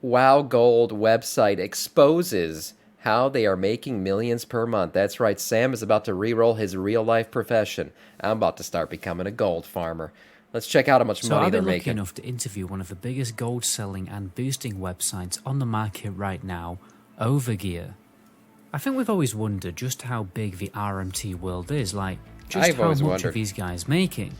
WoW Gold website exposes how they are making millions per month. That's right, Sam is about to re-roll his real-life profession. I'm about to start becoming a gold farmer. Let's check out how much So money I've they're been lucky making. enough to interview one of the biggest gold selling and boosting websites on the market right now, Overgear. I think we've always wondered just how big the RMT world is, like just I've how always much wondered. are these guys making?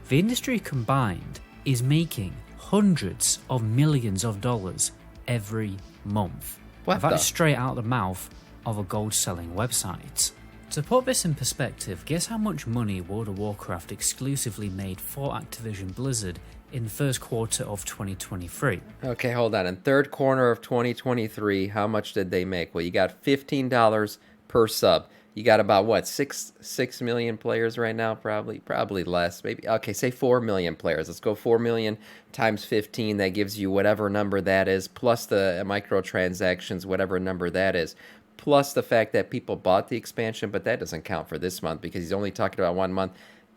The industry combined is making hundreds of millions of dollars every month. What And that the? is straight out the mouth of a gold selling website. To put this in perspective, guess how much money World of Warcraft exclusively made for Activision Blizzard in the first quarter of 2023? Okay, hold on. In third quarter of 2023, how much did they make? Well, you got $15 per sub. You got about what, 6 million players right now? Probably less. Maybe okay, say 4 million players. Let's go 4 million times 15. That gives you whatever number that is, plus the microtransactions, whatever number that is, plus the fact that people bought the expansion, but that doesn't count for this month because he's only talking about 1 month.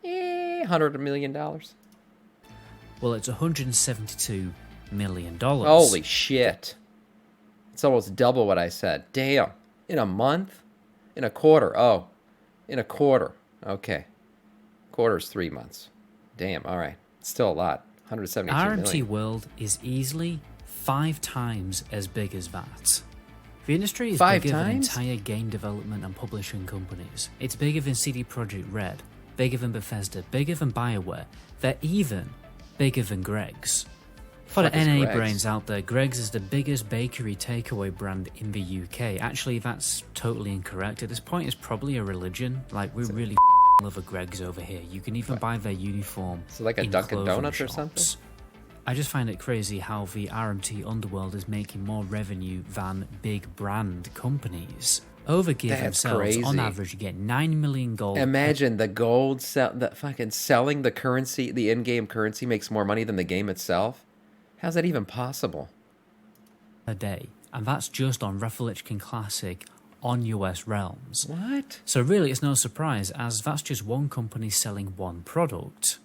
$100 million. Well, it's $172 million. Holy shit. It's almost double what I said. Damn. In a month? In a quarter. Oh, in a quarter. Okay. Quarter's 3 months. Damn. All right. Still a lot. 172 RMT million. World is easily 5 times as big as that. The industry is 5 bigger than times? entire game development and publishing companies. It's bigger than CD Projekt Red, bigger than Bethesda, bigger than BioWare. They're even bigger than Greggs. For the Fuck is NA Greggs? brains out there, Greggs is the biggest bakery takeaway brand in the UK. Actually, that's totally incorrect. At this point, it's probably a religion. Like, we really love a Greggs over here. You can even buy their uniform. Is it like a in Dunkin' clothing Donuts or shops. something? I just find it crazy how the RMT underworld is making more revenue than big brand companies. Overgear That's themselves, on crazy. average, get 9 million gold. Imagine the gold, the fucking selling the currency, the in-game currency makes more money than the game itself. How's that even possible? Per day, and that's just on Refolichkin Classic on US realms. What? So really it's no surprise, as that's just one company selling one product.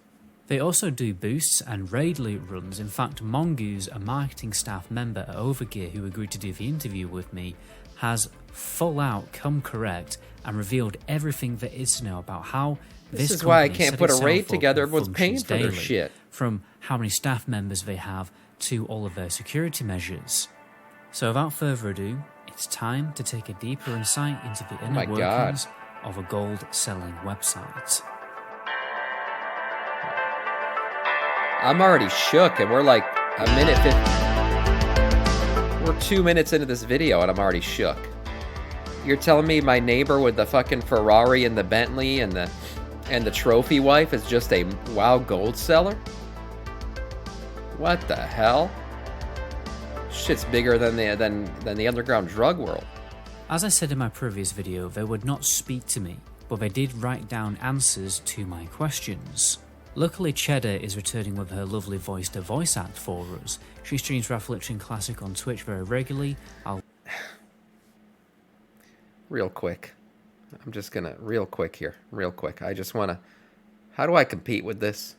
They also do boosts and raid loot runs. In fact, Mongoose, a marketing staff member at Overgear who agreed to do the interview with me, has full out come correct and revealed everything there is to know about how This this is why I company can't set put a itself raid up together. and Everyone's paying functions for their daily, shit. from how many staff members they have to all of their security measures. So without further ado, it's time to take a deeper insight into the my inner God. workings of a gold selling website. I'm already shook, and we're like a minute 50. We're 2 minutes into this video, and I'm already shook. You're telling me my neighbor with the fucking Ferrari and the Bentley and the trophy wife is just a WoW gold seller? What the hell? Shit's bigger than the underground drug world. As I said in my previous video, they would not speak to me, but they did write down answers to my questions. Luckily, Cheddar is returning with her lovely voice to voice act for us. She streams Refolichkin Classic on Twitch very regularly. Real quick. I'm just gonna, real quick here. Real quick. I just wanna, how do I compete with this?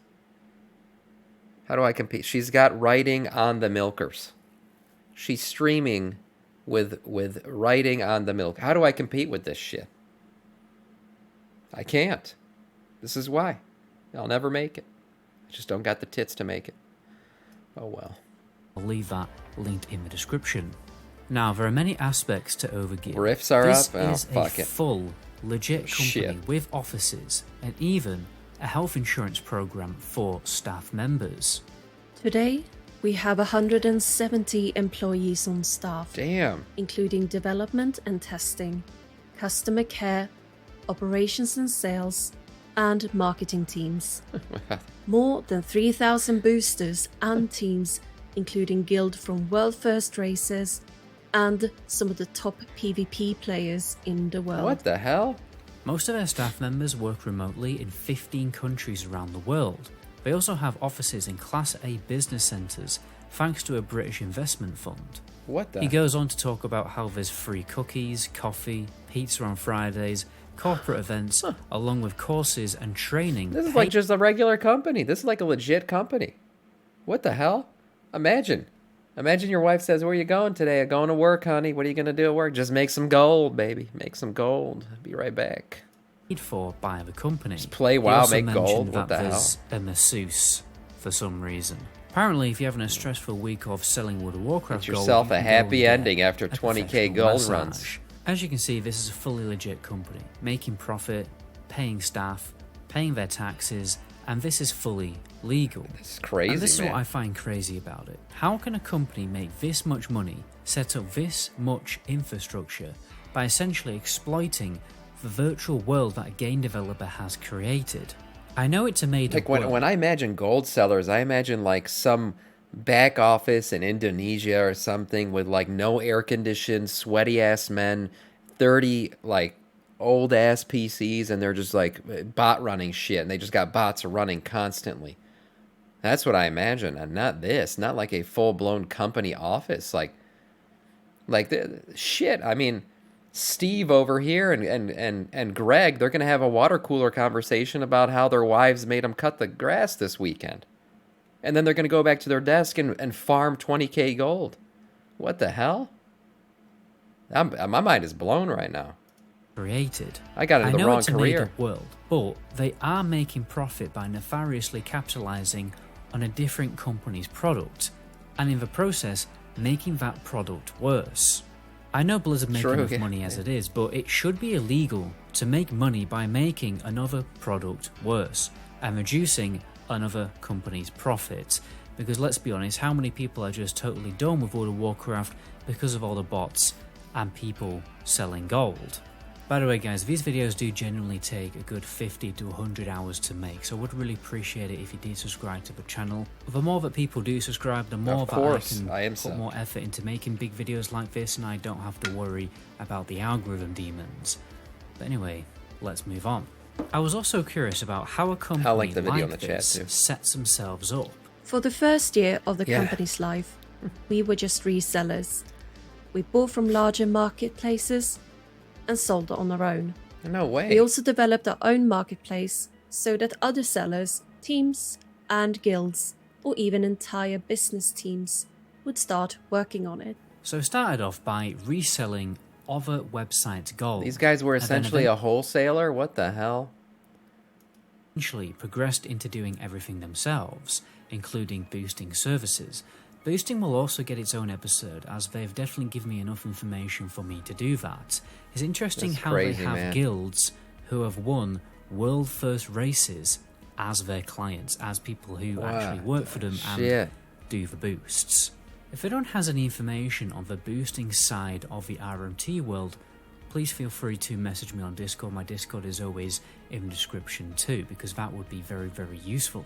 How do I compete? She's got writing on the milkers. She's streaming with writing on the milk. How do I compete with this shit? I can't. This is why. I'll never make it. I just don't got the tits to make it. Oh well. I'll leave that linked in the description. Now, there are many aspects to Overgear. Riffs are this up? Oh, is fuck a it. full, legit company Shit. with offices and even a health insurance program for staff members. Today, we have 170 employees on staff, Damn. including development and testing, customer care, operations and sales, and marketing teams. More than 3,000 boosters and teams, including guild from world first races and some of the top PvP players in the world. What the hell? Most of their staff members work remotely in 15 countries around the world. They also have offices in Class A business centres thanks to a British investment fund. What the? He goes on to talk about how there's free cookies, coffee, pizza on Fridays, corporate events, along with courses and training. This is like just a regular company. This is like a legit company. What the hell? Imagine. Imagine your wife says, "Where are you going today?" "I'm going to work, honey." "What are you going to do at work?" "Just make some gold, baby. Make some gold. Be right back." Paid for by the company. Just play He WoW, also make gold. mentioned What that the there's a masseuse for some reason. Apparently, if you're having a stressful week of selling World of Warcraft Get gold, yourself you a can go and happy get ending after a 20k professional gold massage. runs. As you can see, this is a fully legit company, making profit, paying staff, paying their taxes, and this is fully legal. It's crazy, And this man. is what I find crazy about it. How can a company make this much money, set up this much infrastructure, by essentially exploiting the virtual world that a game developer has created? I know it's a made-up Like when I imagine gold sellers, I imagine like some back office in Indonesia or something with like no air conditioned, sweaty ass men, 30 like old ass PCs, and they're just like bot running shit, and they just got bots running constantly. That's what I imagine, and not this, not like a full blown company office, like the shit. I mean, Steve over here and Greg, they're gonna have a water cooler conversation about how their wives made them cut the grass this weekend, and then they're gonna go back to their desk and farm 20k gold. What the hell? My mind is blown right now. created. I got into the know wrong it's a career. made-up world, but they are making profit by nefariously capitalizing on a different company's product, and in the process, making that product worse. I know Blizzard make True, enough yeah, money as it is, but it should be illegal to make money by making another product worse and reducing another company's profits. Because let's be honest, how many people are just totally done with World of Warcraft because of all the bots and people selling gold? By the way guys, these videos do genuinely take a good 50 to 100 hours to make, so I would really appreciate it if you did subscribe to the channel. The more that people do subscribe, the more Of that course, I I am can so. put more effort into making big videos like this, and I don't have to worry about the algorithm demons. But anyway, let's move on. I was also curious about how a company I'll link the video in like the chat, this too. sets themselves up. For the first year of the Yeah. company's life, we were just resellers. We bought from larger marketplaces and sold on our own. No way. We also developed our own marketplace so that other sellers, teams, and guilds, or even entire business teams, would start working on it. So started off by reselling other websites' gold. These guys were and then essentially a wholesaler? What the hell? eventually progressed into doing everything themselves, including boosting services. Boosting will also get its own episode, as they've definitely given me enough information for me to do that. It's interesting That's how crazy, they have man. guilds who have won world first races as their clients, as people who actually work for them and Shit. do the boosts. If anyone has any information on the boosting side of the RMT world, please feel free to message me on Discord. My Discord is always in the description too, because that would be very, very useful.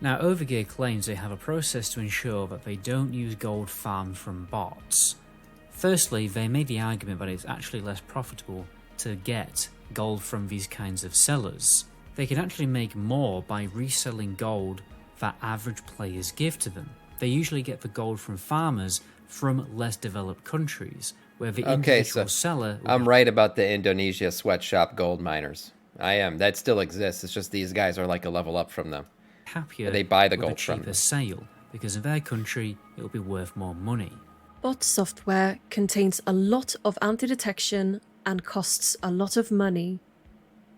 Now, Overgear claims they have a process to ensure that they don't use gold farmed from bots. Firstly, they made the argument that it's actually less profitable to get gold from these kinds of sellers. They can actually make more by reselling gold that average players give to them. They usually get the gold from farmers from less developed countries, where the individual seller... I'm right about the Indonesia sweatshop gold miners. I am. That still exists. It's just these guys are like a level up from them. happier They buy the with a gold from cheaper them. sale, because in their country it'll be worth more money. Bot software contains a lot of anti-detection and costs a lot of money.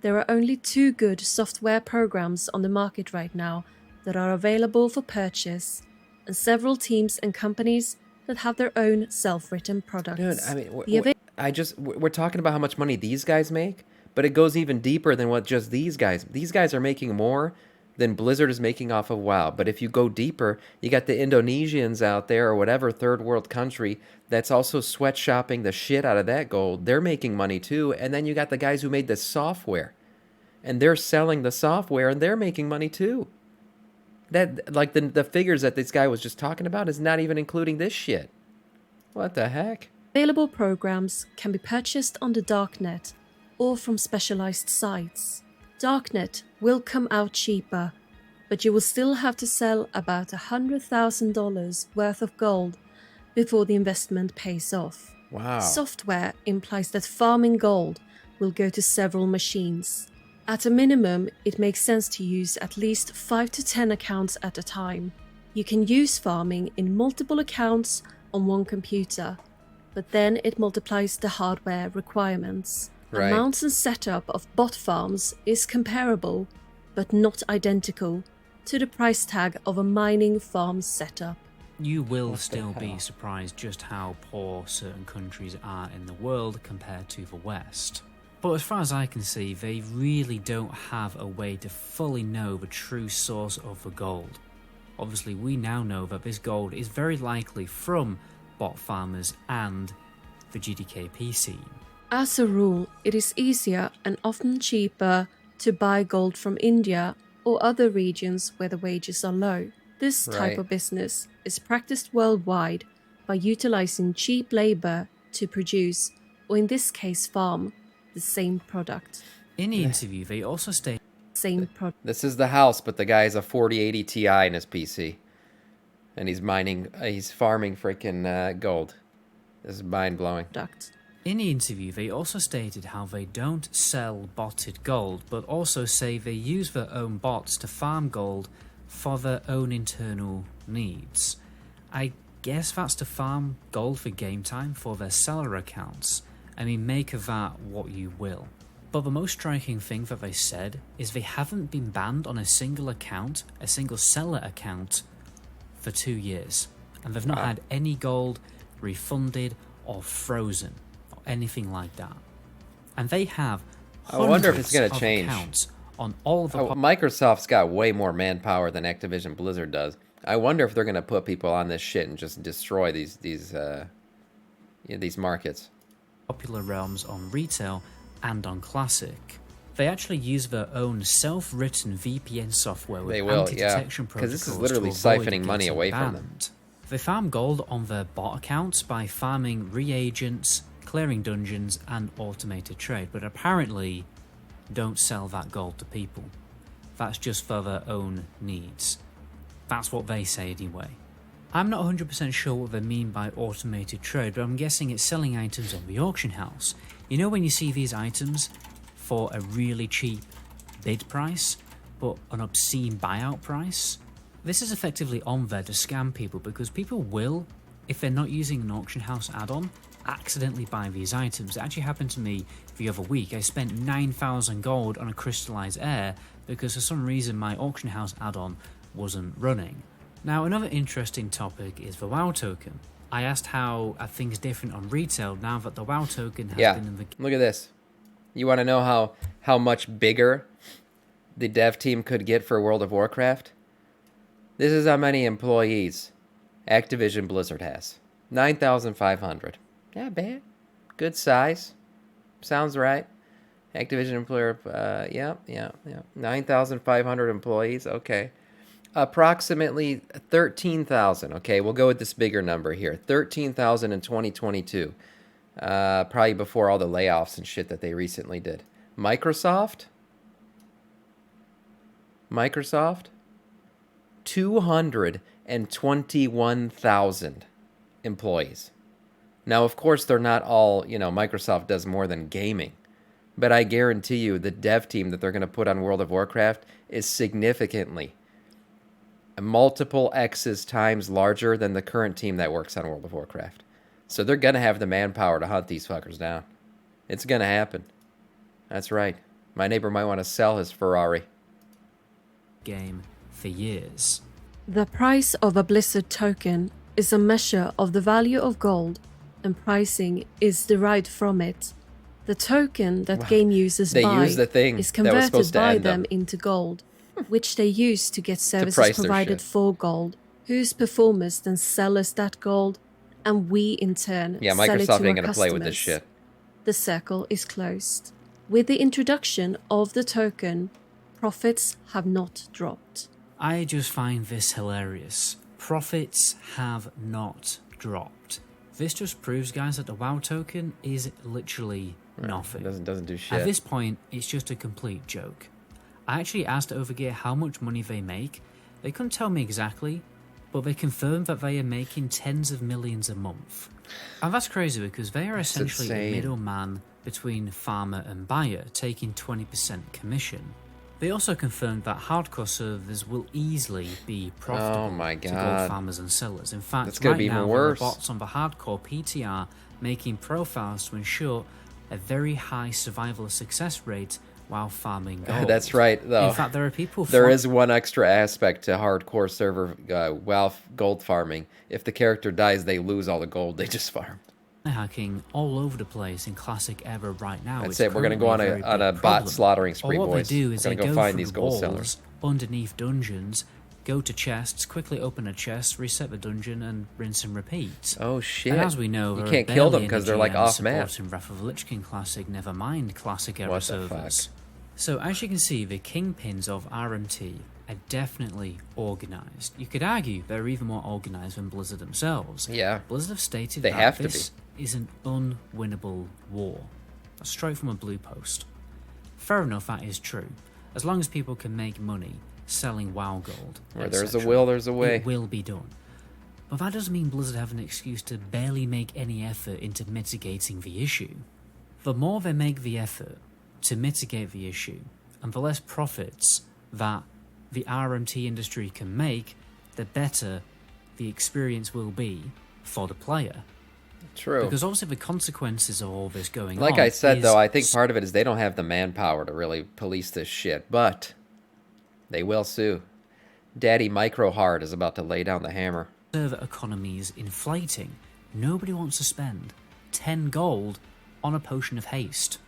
There are only 2 good software programs on the market right now that are available for purchase, and several teams and companies that have their own self-written products. Dude, I mean, The we're talking about how much money these guys make, but it goes even deeper than what just these guys. These guys are making more than Blizzard is making off of WoW. But if you go deeper, you got the Indonesians out there or whatever third world country that's also sweatshopping the shit out of that gold. They're making money too. And then you got the guys who made the software, and they're selling the software and they're making money too. That, like, the figures that this guy was just talking about is not even including this shit. What the heck? available programs can be purchased on the Darknet or from specialized sites. Darknet will come out cheaper, but you will still have to sell about $100,000 worth of gold before the investment pays off. Wow. Software implies that farming gold will go to several machines. At a minimum, it makes sense to use at least 5 to 10 accounts at a time. You can use farming in multiple accounts on one computer, but then it multiplies the hardware requirements. Right. Amounts and setup of bot farms is comparable, but not identical, to the price tag of a mining farm setup. You will What the still be hell? surprised just how poor certain countries are in the world compared to the West. But as far as I can see, they really don't have a way to fully know the true source of the gold. Obviously, we now know that this gold is very likely from bot farmers and the GDKP scene. As a rule, it is easier and often cheaper to buy gold from India or other regions where the wages are low. This type Right. of business is practiced worldwide by utilizing cheap labor to produce, or in this case farm, the same product. In the interview, they also state Same product. This is the house, but the guy has a 4080 Ti in his PC. And he's farming freaking gold. This is mind-blowing. In the interview, they also stated how they don't sell botted gold, but also say they use their own bots to farm gold for their own internal needs. I guess that's to farm gold for game time for their seller accounts. I mean, make of that what you will. But the most striking thing that they said is they haven't been banned on a single account, a single seller account, for 2 years. And they've not had any gold refunded or frozen or anything like that. And they have I wonder if it's gonna hundreds of change. accounts on all the Microsoft's got way more manpower than Activision Blizzard does. I wonder if they're gonna put people on this shit and just destroy these markets. popular realms on retail and on classic. They actually use their own self-written VPN software with They will, anti-detection yeah, 'cause protocols this is to literally avoid siphoning money getting away from them. banned. They farm gold on their bot accounts by farming reagents, clearing dungeons, and automated trade, but apparently don't sell that gold to people. That's just for their own needs. That's what they say anyway. I'm not 100% sure what they mean by automated trade, but I'm guessing it's selling items on the auction house. You know when you see these items for a really cheap bid price, but an obscene buyout price? This is effectively on there to scam people, because people will, if they're not using an auction house add-on, accidentally buy these items. It actually happened to me the other week. I spent 9,000 gold on a crystallized air because for some reason my auction house add-on wasn't running. Now, another interesting topic is the WoW token. I asked how are things different on retail now that the WoW token has been in the Look at this. You want to know how much bigger the dev team could get for World of Warcraft? This is how many employees Activision Blizzard has. 9,500. Not bad. Good size. Sounds right. Activision employer, yeah. 9,500 employees, okay. Approximately 13,000, okay, we'll go with this bigger number here. 13,000 in 2022. Probably before all the layoffs and shit that they recently did. Microsoft, 221,000 employees. Now, of course, they're not all, Microsoft does more than gaming. But I guarantee you the dev team that they're going to put on World of Warcraft is significantly multiple X's times larger than the current team that works on World of Warcraft. So they're going to have the manpower to hunt these fuckers down. It's going to happen. That's right. My neighbor might want to sell his Ferrari. game for years. The price of a Blizzard token is a measure of the value of gold, and pricing is derived from it. The token that game users They buy use the thing is that was converted supposed to by end them them. into gold, which they use to get services price their provided shit. for gold, whose performers then sell us that gold, and we in turn Yeah, sell it Microsoft to ain't our going to play with this customers. shit. The circle is closed. With the introduction of the token, profits have not dropped. I just find this hilarious. Profits have not dropped. This just proves, guys, that the WoW token is literally nothing. Doesn't do At shit. this point, it's just a complete joke. I actually asked Overgear how much money they make. They couldn't tell me exactly, but they confirmed that they are making tens of millions a month. And that's crazy because they are essentially a insane. middleman between farmer and buyer, taking 20% commission. They also confirmed that hardcore servers will easily be profitable Oh my to God. gold farmers and sellers. In fact, That's gonna right be now even there are worse. bots on the hardcore PTR making profiles to ensure a very high survival success rate while farming gold. That's right, though. In fact, there are people... There is one extra aspect to hardcore server WoW gold farming. If the character dies, they lose all the gold they just farmed. hacking all over the place in classic era right now. That's It's it. We're gonna go on currently a very bot big problem. slaughtering spree, Or what boys. they do is We're they gonna go go find through these gold walls, sellers. underneath dungeons, go to chests, quickly open a chest, reset the dungeon, and rinse and repeat. Oh shit! And as we know, you there can't are kill them barely because any they're like GMs off map. supporting Wrath of the Lich King Classic, never mind classic era What the servers. fuck? So as you can see, the kingpins of RMT are definitely organised. You could argue they're even more organised than Blizzard themselves. Yeah. Blizzard have stated They that have to this is an unwinnable war. That's straight from a blue post. Fair enough, that is true. As long as people can make money selling WoW gold, Where there's a etc., will, there's a way. it will be done. But that doesn't mean Blizzard have an excuse to barely make any effort into mitigating the issue. The more they make the effort to mitigate the issue, and the less profits that the RMT industry can make, the better the experience will be for the player. True. Because obviously the consequences of all this going on... Like I said, is though, I think part of it is they don't have the manpower to really police this shit, but they will sue. Daddy Micro Hard is about to lay down the hammer. server economy is inflating. Nobody wants to spend 10 gold on a potion of haste.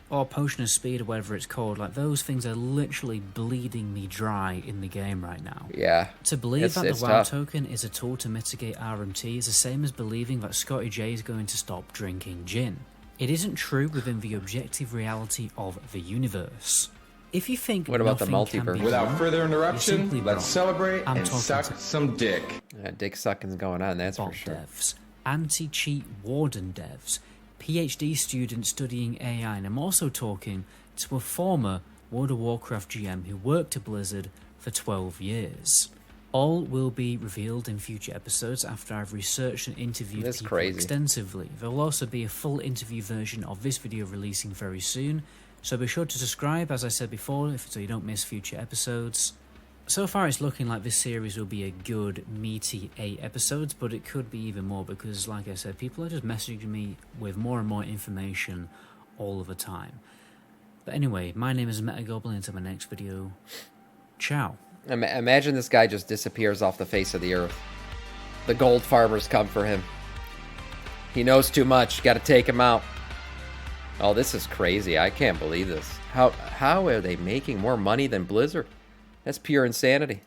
Or potion of speed, or whatever it's called. Like, those things are literally bleeding me dry in the game right now. Yeah. To believe that the it's WoW tough. token is a tool to mitigate RMT is the same as believing that Scotty J is going to stop drinking gin. It isn't true within the objective reality of the universe. If you think What about the nothing can multiverse? be Without done, further you're interruption, simply let's wrong. celebrate I'm and talking suck to some dick. Dick sucking's going on, that's for bot sure. devs, anti-cheat warden devs, PhD students studying AI, and I'm also talking to a former World of Warcraft GM who worked at Blizzard for 12 years. All will be revealed in future episodes after I've researched and interviewed That's people crazy. extensively. There will also be a full interview version of this video releasing very soon, so be sure to subscribe, as I said before, so you don't miss future episodes. So far it's looking like this series will be a good, meaty 8 episodes, but it could be even more because, like I said, people are just messaging me with more and more information all of the time. But anyway, my name is Metagoblin, until my next video, ciao. Imagine this guy just disappears off the face of the earth. The gold farmers come for him. He knows too much, gotta take him out. Oh, this is crazy. I can't believe this. How are they making more money than Blizzard? That's pure insanity.